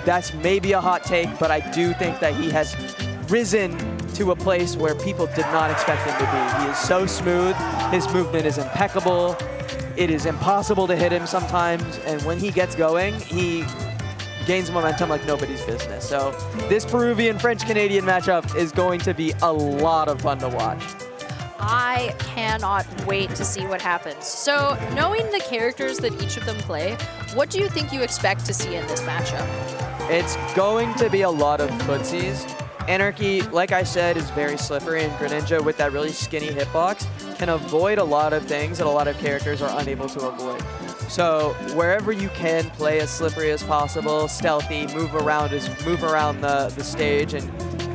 that's maybe a hot take, but I do think that he has risen to a place where people did not expect him to be. He is so smooth, his movement is impeccable, it is impossible to hit him sometimes, and when he gets going, he gains momentum like nobody's business. So this Peruvian-French-Canadian matchup is going to be a lot of fun to watch. I cannot wait to see what happens. So knowing the characters that each of them play, what do you think you expect to see in this matchup? It's going to be a lot of footsies. Anarchy, like I said, is very slippery, and Greninja with that really skinny hitbox can avoid a lot of things that a lot of characters are unable to avoid. So wherever you can, play as slippery as possible, stealthy, move around the stage, and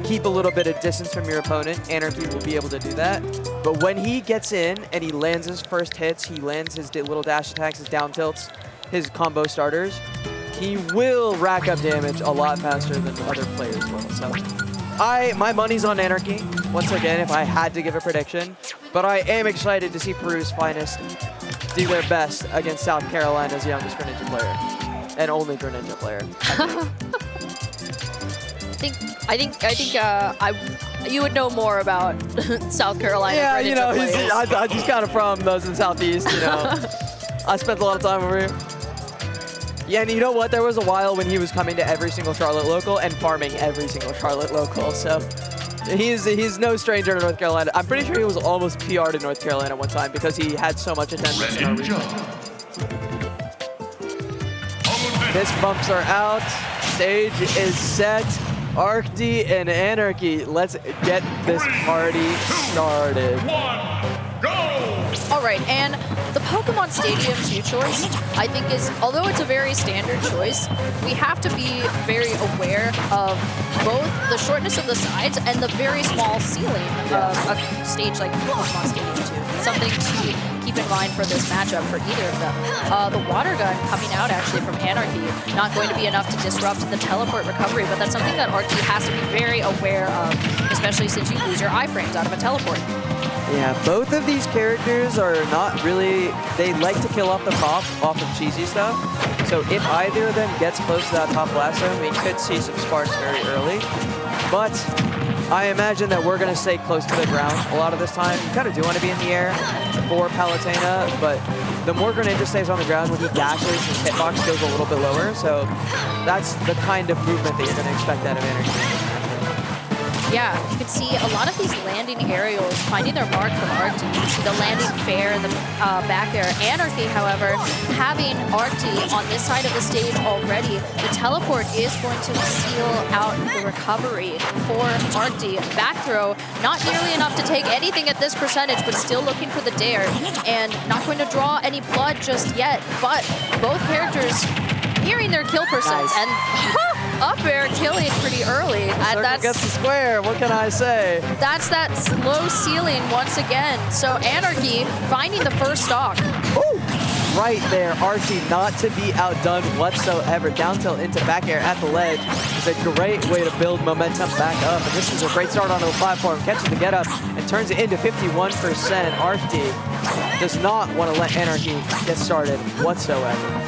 keep a little bit of distance from your opponent. Anarchy will be able to do that. But when he gets in and he lands his first hits, he lands his little dash attacks, his down tilts, his combo starters, he will rack up damage a lot faster than other players will. So my money's on Anarchy, once again, if I had to give a prediction. But I am excited to see Peru's finest do their best against South Carolina's youngest Greninja player. And only Greninja player. You would know more about South Carolina. Yeah, you know, players. he's kind of from those in the Southeast, you know. I spent a lot of time over here. Yeah, and you know what? There was a while when he was coming to every single Charlotte local and farming every single Charlotte local. So he's no stranger to North Carolina. I'm pretty sure he was almost PR'd in North Carolina one time because he had so much attendance in our region. His bumps are out. Stage is set. Arkdee and Anarchy, let's get this party started. All right, and the Pokemon Stadium 2 choice, I think is, although it's a very standard choice, we have to be very aware of both the shortness of the sides and the very small ceiling of a stage like Pokemon Stadium 2. Something to keep in mind for this matchup for either of them. The water gun coming out actually from Anarchy, not going to be enough to disrupt the teleport recovery, but that's something that Arkdee has to be very aware of, especially since you lose your iframes out of a teleport. Yeah, both of these characters are not really, they like to kill off the top, off of cheesy stuff. So if either of them gets close to that top blast zone, we could see some sparks very early. But I imagine that we're going to stay close to the ground a lot of this time. You kind of do want to be in the air for Palutena, but the more Greninja stays on the ground, when he dashes, his hitbox goes a little bit lower. So that's the kind of movement that you're going to expect out of Anarchy. Yeah, you can see a lot of these landing aerials finding their mark from Arkdee. You can see the landing fair in the back there. Anarchy, however, having Arkdee on this side of the stage already, the teleport is going to seal out the recovery for Arkdee. Back throw, not nearly enough to take anything at this percentage, but still looking for the dare, and not going to draw any blood just yet, but both characters nearing their kill percents. Nice. And up air killing pretty early. That's gets the square, what can I say? That's that slow ceiling once again. So Anarchy finding the first stock. Ooh, right there, Arkdee not to be outdone whatsoever. Down tilt into back air at the ledge is a great way to build momentum back up. And this is a great start onto the platform, catches the get up and turns it into 51%. Arkdee does not want to let Anarchy get started whatsoever.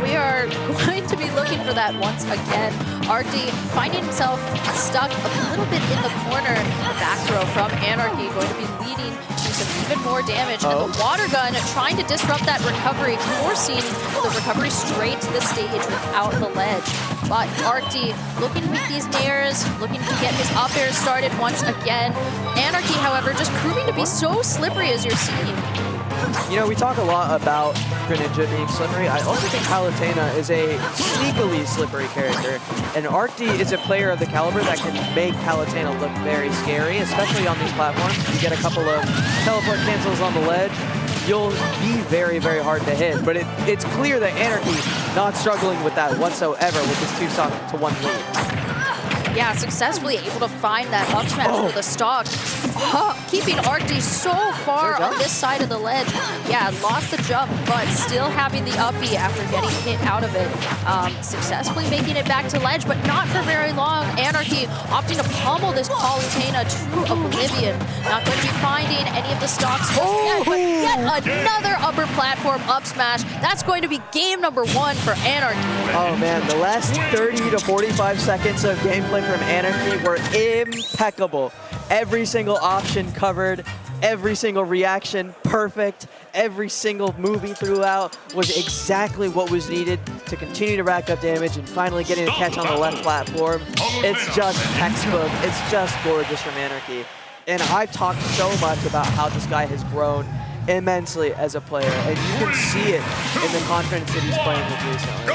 We are going to be looking for that once again. Arkdee finding himself stuck a little bit in the corner. The back throw from Anarchy going to be leading to some even more damage. And the water gun trying to disrupt that recovery, forcing the recovery straight to the stage without the ledge. But Arkdee looking to make these nairs, looking to get his up air started once again. Anarchy, however, just proving to be so slippery as you're seeing. You know, we talk a lot about Greninja being slippery. I also think Palutena is a sneakily slippery character. And Arkdee is a player of the caliber that can make Palutena look very scary, especially on these platforms. You get a couple of teleport cancels on the ledge, you'll be very, very hard to hit. But it's clear that Anarchy not struggling with that whatsoever with his 2-stock to 1 lead. Yeah, successfully able to find that up smash with a stock. keeping Arkdee so far on this side of the ledge. Yeah, lost the jump, but still having the uppie after getting hit out of it. Successfully making it back to ledge, but not for very long. Anarchy opting to pummel this Palutena to oblivion. Not going to be finding any of the stocks just yet, but yet another upper platform up smash. That's going to be game number 1 for Anarchy. Oh man, the last 30 to 45 seconds of gameplay from Anarchy were impeccable. Every single option covered, every single reaction perfect, every single move he threw out was exactly what was needed to continue to rack up damage and finally getting a catch on the left platform. It's just textbook. It's just gorgeous from Anarchy. And I've talked so much about how this guy has grown immensely as a player, and you can see it in the confidence that he's playing with recently.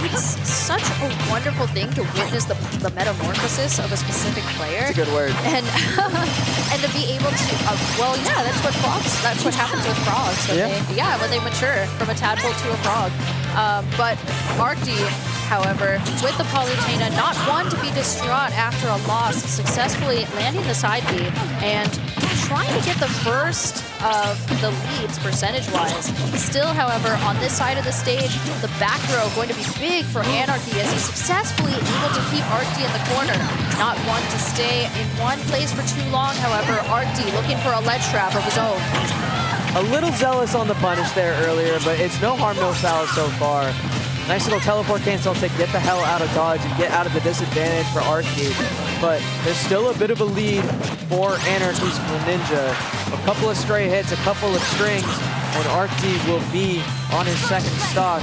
It's such a wonderful thing to witness the metamorphosis of a specific player. It's a good word. And and to be able to, well, yeah, that's what happens with frogs. When they mature from a tadpole to a frog. But Arkdee, however, with the Palutena, not one to be distraught after a loss, successfully landing the side B and trying to get the first of the leads percentage-wise. Still, however, on this side of the stage, the back row going to be big for Anarchy as he's successfully able to keep Arkdee in the corner. Not one to stay in one place for too long, however. Arkdee looking for a ledge trap of his own. A little zealous on the punish there earlier, but it's no harm, no foul so far. Nice little teleport cancel to get the hell out of dodge and get out of the disadvantage for Arkdee. But there's still a bit of a lead for Anarchy's Greninja. A couple of stray hits, a couple of strings, and Arkdee will be on his second stock.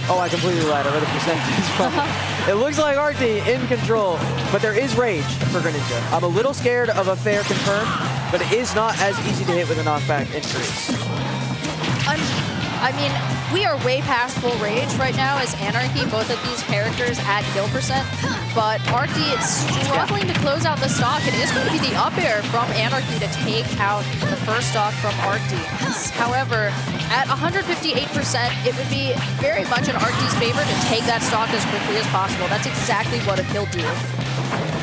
Oh, I completely lied. I read the percentages wrong. It looks like Arkdee in control, but there is rage for Greninja. I'm a little scared of a fair confirm, but it is not as easy to hit with a knockback increase. I mean, we are way past full rage right now as Anarchy, both of these characters at kill percent, but Arkdee is struggling to close out the stock. It is going to be the up air from Anarchy to take out the first stock from Arkdee. However, at 158%, it would be very much in Arkdee's favor to take that stock as quickly as possible. That's exactly what he'll do.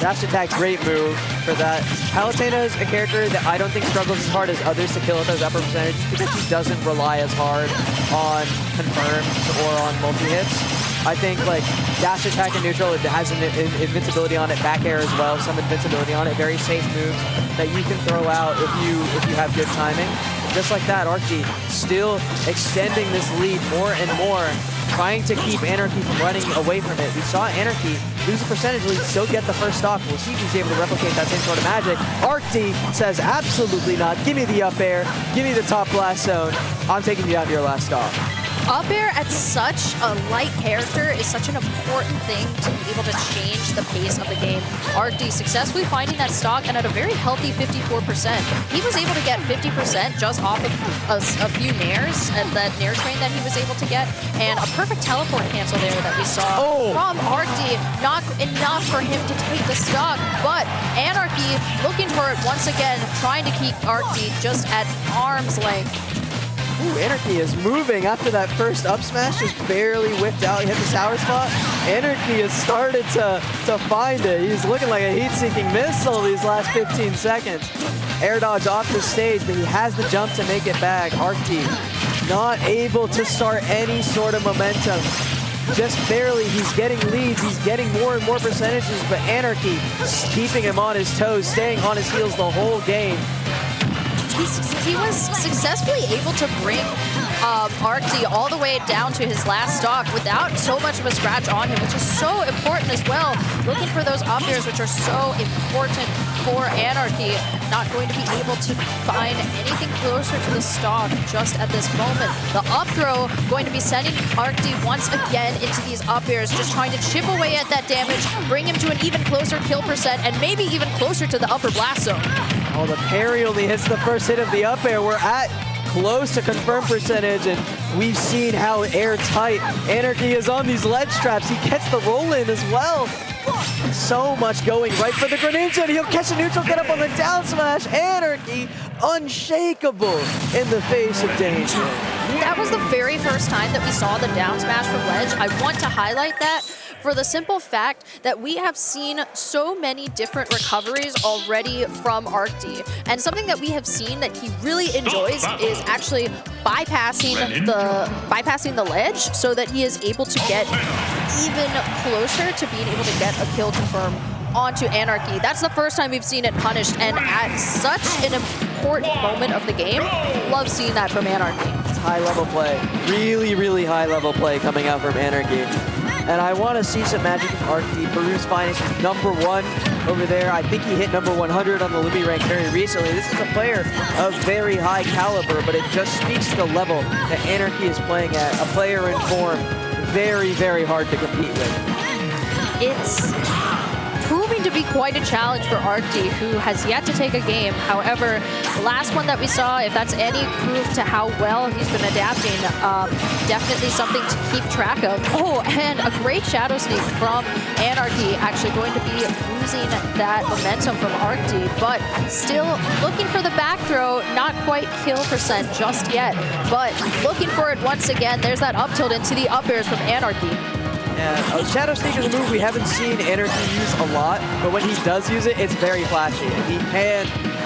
Dash attack, great move for that. Palutena is a character that I don't think struggles as hard as others to kill at those upper percentages because he doesn't rely as hard on confirms or on multi-hits. I think like dash attack and neutral, it has an invincibility on it, back air as well, some invincibility on it, very safe moves that you can throw out if you have good timing. Just like that, Arkdee still extending this lead more and more, trying to keep Anarchy from running away from it. We saw Anarchy lose a percentage lead, still get the first stock. We'll see if he's able to replicate that same sort of magic. Arkdee says, absolutely not. Give me the up air. Give me the top blast zone. I'm taking you out of your last stock. Up air at such a light character is such an important thing to be able to change the pace of the game. Arkdee successfully finding that stock and at a very healthy 54%. He was able to get 50% just off of a few nairs, and that nair train that he was able to get, and a perfect teleport cancel there that we saw from Arkdee. Not enough for him to take the stock, but Anarchy looking for it once again, trying to keep Arkdee just at arm's length. Ooh, Anarchy is moving after that first up smash, just barely whipped out. He hit the sour spot. Anarchy has started to find it. He's looking like a heat-seeking missile these last 15 seconds. Air dodge off the stage, but he has the jump to make it back. Arkdee not able to start any sort of momentum. Just barely, he's getting leads, he's getting more and more percentages, but Anarchy keeping him on his toes, staying on his heels the whole game. He was successfully able to bring Arkdee all the way down to his last stock without so much of a scratch on him, which is so important as well. Looking for those up airs, which are so important for Anarchy. Not going to be able to find anything closer to the stock just at this moment. The up throw going to be sending Arkdee once again into these up airs, just trying to chip away at that damage, bring him to an even closer kill percent, and maybe even closer to the upper blast zone. Oh, the parry only hits the first hit of the up air. We're at close to confirm percentage, and we've seen how airtight Anarchy is on these ledge traps. He gets the roll in as well. So much going right for the Greninja, and he'll catch a neutral, get up on the down smash. Anarchy unshakable in the face of danger. That was the very first time that we saw the down smash from ledge. I want to highlight that for the simple fact that we have seen so many different recoveries already from Arkdee. And something that we have seen that he really enjoys is actually bypassing the ledge so that he is able to get even closer to being able to get a kill confirm onto Anarchy. That's the first time we've seen it punished, and at such an important moment of the game, love seeing that from Anarchy. It's high-level play. Really, really high-level play coming out from Anarchy. And I want to see some magic from Arkdee. Peru's finest is #1 over there. I think he hit number 100 on the Lumi rank very recently. This is a player of very high caliber, but it just speaks to the level that Anarchy is playing at. A player in form, very, very hard to compete with. It's proving to be quite a challenge for Arkdee, who has yet to take a game. However, the last one that we saw, if that's any proof to how well he's been adapting, definitely something to keep track of. Oh, and a great Shadow Sneak from Anarchy, actually going to be losing that momentum from Arkdee, but still looking for the back throw, not quite kill percent just yet, but looking for it once again. There's that up tilt into the up airs from Anarchy. Yeah, Shadow Sneak is a move we haven't seen Anarchy use a lot, but when he does use it, it's very flashy.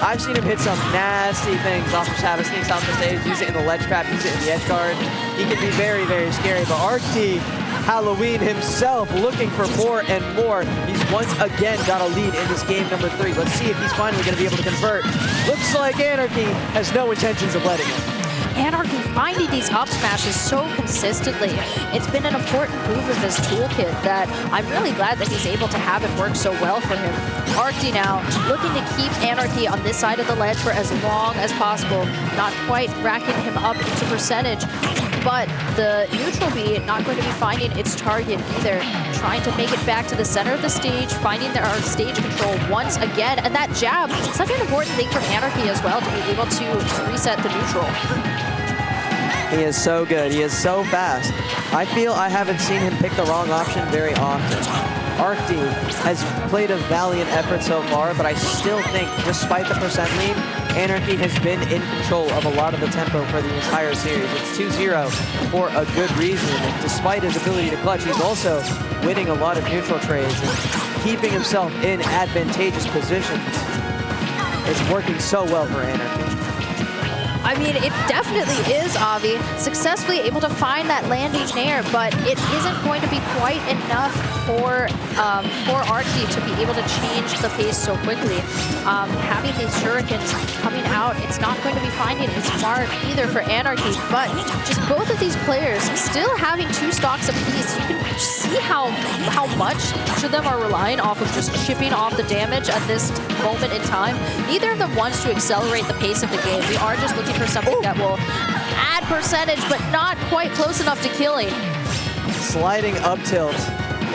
I've seen him hit some nasty things off of Shadow Sneaks off the stage, use it in the ledge trap, use it in the edge guard. He can be very, very scary, but Arkdee, Halloween himself, looking for more and more. He's once again got a lead in this game #3. Let's see if he's finally going to be able to convert. Looks like Anarchy has no intentions of letting him. Anarchy finding these up smashes so consistently. It's been an important move of his toolkit that I'm really glad that he's able to have it work so well for him. Arkdee now looking to keep Anarchy on this side of the ledge for as long as possible, not quite racking him up into percentage. But the neutral B not going to be finding its target either. Trying to make it back to the center of the stage, finding our stage control once again. And that jab, such an important thing from Anarchy as well, to be able to reset the neutral. He is so good. He is so fast. I feel I haven't seen him pick the wrong option very often. Arkdee has played a valiant effort so far, but I still think, despite the percent lead, Anarchy has been in control of a lot of the tempo for the entire series. It's 2-0 for a good reason. And despite his ability to clutch, he's also winning a lot of neutral trades and keeping himself in advantageous positions. It's working so well for Anarchy. I mean, it definitely is, Avi. Successfully able to find that landing nair, but it isn't going to be quite enough for Arkdee to be able to change the pace so quickly. Having these shurikens coming out, it's not going to be finding its mark either for Anarchy, but just both of these players still having 2 stocks apiece. You can see how much each of them are relying off of just chipping off the damage at this moment in time. Neither of them wants to accelerate the pace of the game. We are just looking for something that will add percentage, but not quite close enough to killing. Sliding up tilt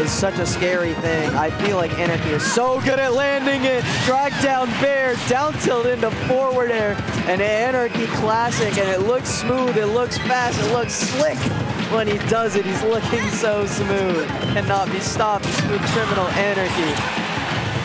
is such a scary thing. I feel like Anarchy is so good at landing it. Drag down bear, down tilt into forward air, and Anarchy classic, and it looks smooth, it looks fast, it looks slick. When he does it, he's looking so smooth. Cannot be stopped, smooth criminal Anarchy.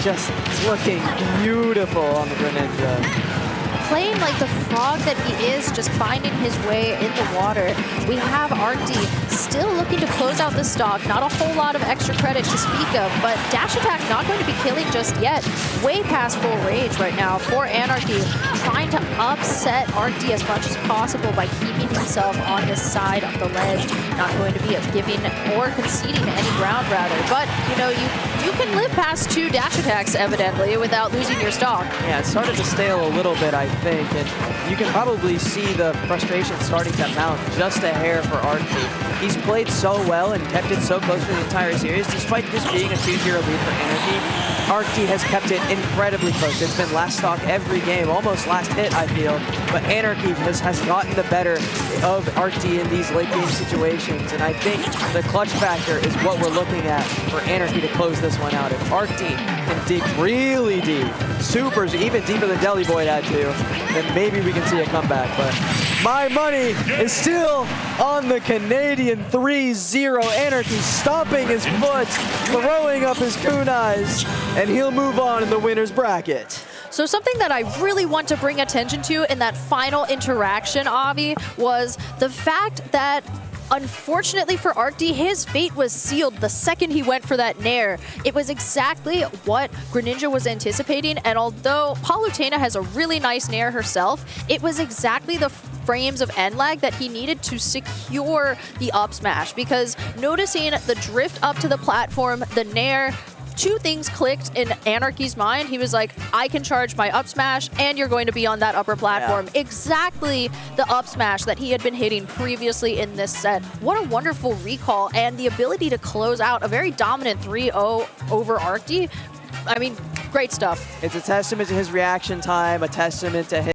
Just looking beautiful on the Greninja. Playing like the frog that he is, just finding his way in the water. We have Arkdee still looking to close out the stock. Not a whole lot of extra credit to speak of, but dash attack not going to be killing just yet. Way past full range right now for Anarchy, trying to upset Arkdee as much as possible by keeping himself on this side of the ledge. Not going to be giving or conceding any ground rather, but you know, you can live past 2 dash attacks evidently without losing your stock. Yeah, it started to stale a little bit, I think, and you can probably see the frustration starting to mount just a hair for Arkdee. He's played so well and kept it so close for the entire series, despite this being a 2-0 lead for Anarchy. Arkdee has kept it incredibly close. It's been last stock every game, almost last hit, I feel. But Anarchy has gotten the better of Arkdee in these late game situations. And I think the clutch factor is what we're looking at for Anarchy to close this one out. If Arkdee can dig really deep, supers even deeper than Deli Boy had to, then maybe we can see a comeback. But my money is still on the Canadian 3-0. Anarchy stomping his foot, throwing up his kunais, and he'll move on in the winner's bracket. So something that I really want to bring attention to in that final interaction, Avi, was the fact that unfortunately for Arkdee, his fate was sealed the second he went for that Nair. It was exactly what Greninja was anticipating, and although Palutena has a really nice Nair herself, it was exactly the frames of end lag that he needed to secure the up smash, because noticing the drift up to the platform, the Nair, two things clicked in Anarchy's mind. He was like, I can charge my up smash and you're going to be on that upper platform. Yeah. Exactly the up smash that he had been hitting previously in this set. What a wonderful recall, and the ability to close out a very dominant 3-0 over Arkdee. I mean, great stuff. It's a testament to his reaction time, a testament to his